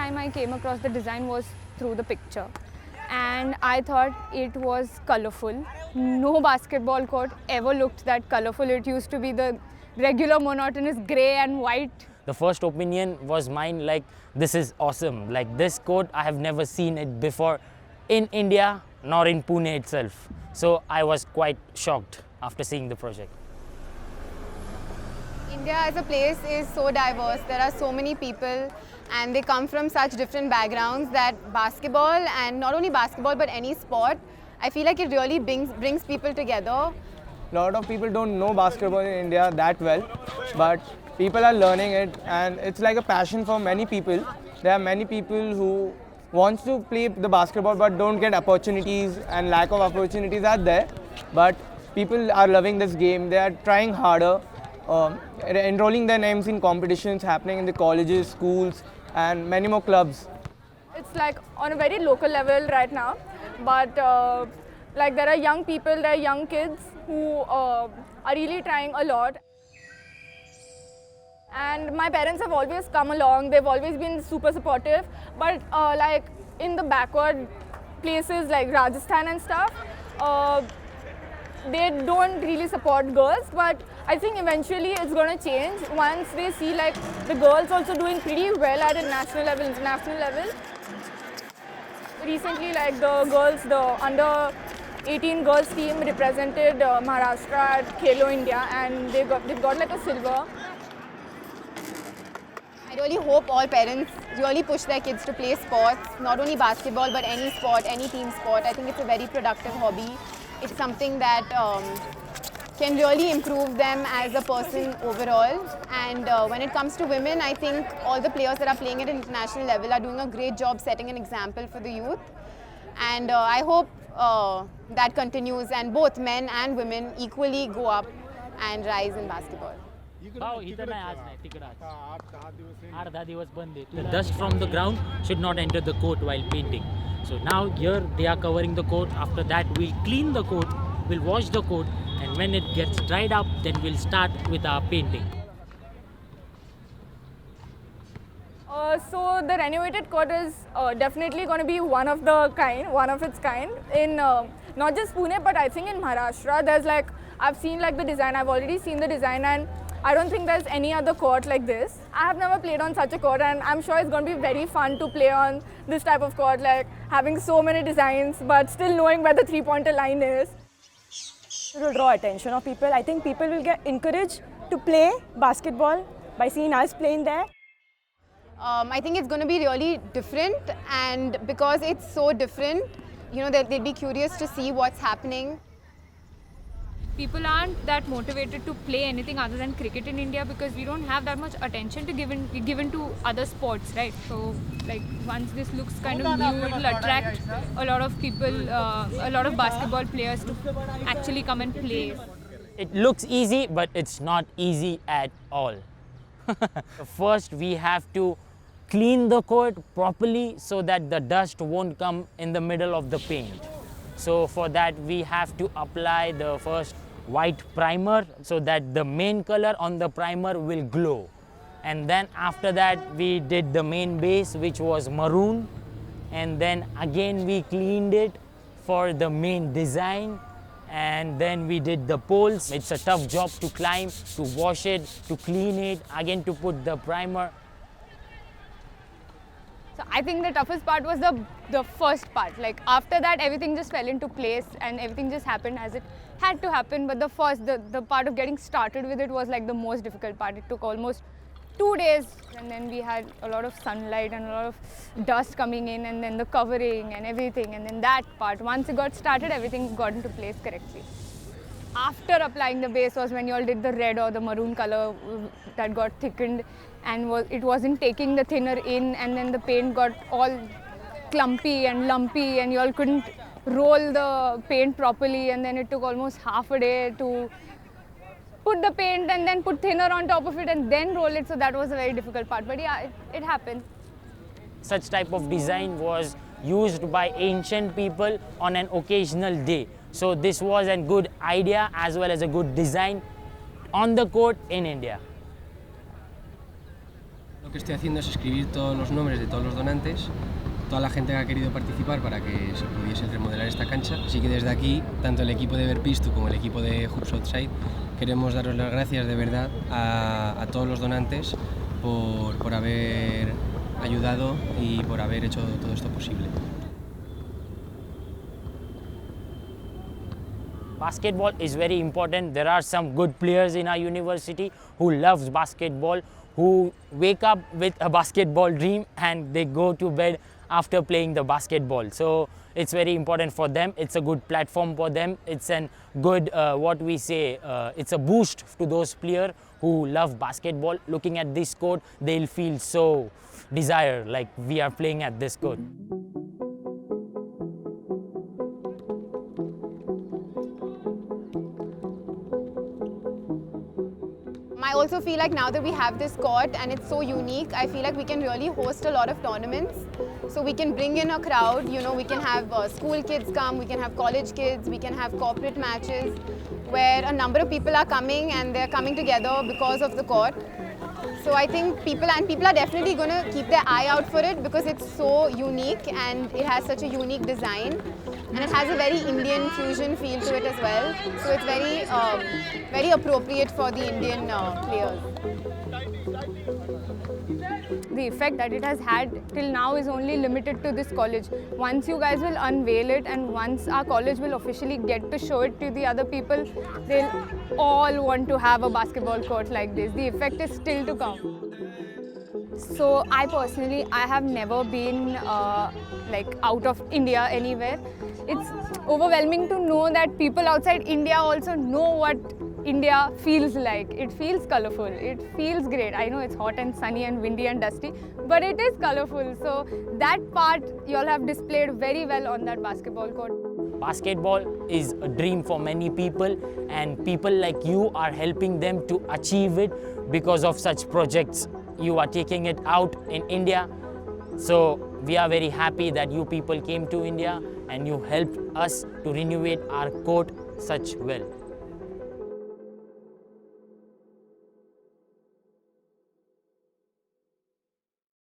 time I came across the design was through the picture, and I thought it was colorful. No basketball court ever looked that colorful. It used to be the regular monotonous grey and white. The first opinion was mine, like, this is awesome. Like, this court, I have never seen it before in India nor in Pune itself. So I was quite shocked after seeing the project. India as a place is so diverse. There are so many people and they come from such different backgrounds that basketball, and not only basketball but any sport, I feel like it really brings people together. A lot of people don't know basketball in India that well, but people are learning it and it's like a passion for many people. There are many people who wants to play the basketball but don't get opportunities, and lack of opportunities are there. But people are loving this game. They are trying harder, enrolling their names in competitions happening in the colleges, schools and many more clubs. It's like on a very local level right now, but like there are young people, there are young kids who are really trying a lot. And my parents have always come along, they've always been super supportive, but like in the backward places like Rajasthan and stuff, they don't really support girls, but I think eventually it's going to change once they see like the girls also doing pretty well at a national level, international level. Recently, like the girls, the under 18 girls team represented Maharashtra at Khelo India, and they've got like a silver. I really hope all parents really push their kids to play sports, not only basketball but any sport, any team sport. I think it's a very productive hobby. It's something that can really improve them as a person overall. And when it comes to women, I think all the players that are playing at an international level are doing a great job setting an example for the youth. And I hope that continues and both men and women equally go up and rise in basketball. भाव इथं नाही आज नाही तिकडं आज 8-10 दिवस बंद आहे. The dust from the ground should not enter the court while painting. So now here they are covering the court. After that we'll clean the court, we'll wash the court, and when it gets dried up then we'll start with our painting. So the renovated court is definitely going to be one of its kind in not just Pune but I think in Maharashtra. There's like, I've seen like the design, I've already seen the design, and I don't think there's any other court like this. I have never played on such a court, and I'm sure it's going to be very fun to play on this type of court, like having so many designs but still knowing where the three-pointer line is. It will draw attention of people. I think people will get encouraged to play basketball by seeing us playing there. I think it's going to be really different, and because it's so different, you know, they'll be curious to see what's happening. People aren't that motivated to play anything other than cricket in India because we don't have that much attention to given to other sports, right? So like once this looks kind of new, it will attract a lot of people, a lot of basketball players to actually come and play. It looks easy, but it's not easy at all. First, we have to clean the court properly so that the dust won't come in the middle of the paint. So for that, we have to apply the first white primer so that the main color on the primer will glow. And then after that, we did the main base, which was maroon. And then again, we cleaned it for the main design. And then we did the poles. It's a tough job to climb, to wash it, to clean it, again to put the primer. So I think the toughest part was the first part. Like after that, everything just fell into place and everything just happened as it had to happen. But the part of getting started with it was like the most difficult part. It took almost 2 days, and then we had a lot of sunlight and a lot of dust coming in, and then the covering and everything, and then that part. Once it got started, everything got into place correctly. After applying the base was when you all did the red or the maroon color that got thickened, and it wasn't taking the thinner in, and then the paint got all clumpy and lumpy, and you all couldn't roll the paint properly, and then it took almost half a day to put the paint and then put thinner on top of it and then roll it. So that was a very difficult part, but yeah, it happened. Such type of design was used by ancient people on an occasional day. So this was a good idea as well as a good design on the court in India. Lo que estoy haciendo es escribir todos los nombres de todos los donantes, toda la gente que ha querido participar para que se pudiese remodelar esta cancha. Así que desde aquí, tanto el equipo de Verpistu como el equipo de Hoops Outside, queremos daros las gracias de verdad a todos los donantes por haber ayudado y por haber hecho todo esto posible. Basketball is very important. There are some good players in our university who loves basketball, who wake up with a basketball dream and they go to bed after playing the basketball. So it's very important for them. It's a good platform for them. It's a good, it's a boost to those players who love basketball. Looking at this court, they'll feel so desire like we are playing at this court. I also feel like now that we have this court and it's so unique, I feel like we can really host a lot of tournaments. So we can bring in a crowd, you know, we can have school kids come, we can have college kids, we can have corporate matches where a number of people are coming and they're coming together because of the court. So I think people are definitely going to keep their eye out for it because it's so unique and it has such a unique design. And it has a very Indian fusion feel to it as well. So it's very appropriate for the Indian players. The effect that it has had till now is only limited to this college. Once you guys will unveil it and once our college will officially get to show it to the other people, they'll all want to have a basketball court like this. The effect is still to come. So I personally, I have never been like out of India anywhere. It's overwhelming to know that people outside India also know what India feels like. It feels colorful, it feels great. I know it's hot and sunny and windy and dusty, but it is colorful. So that part you all have displayed very well on that basketball court. Basketball is a dream for many people and people like you are helping them to achieve it because of such projects. You are taking it out in India. So we are very happy that you people came to India and you helped us to renovate our court such well.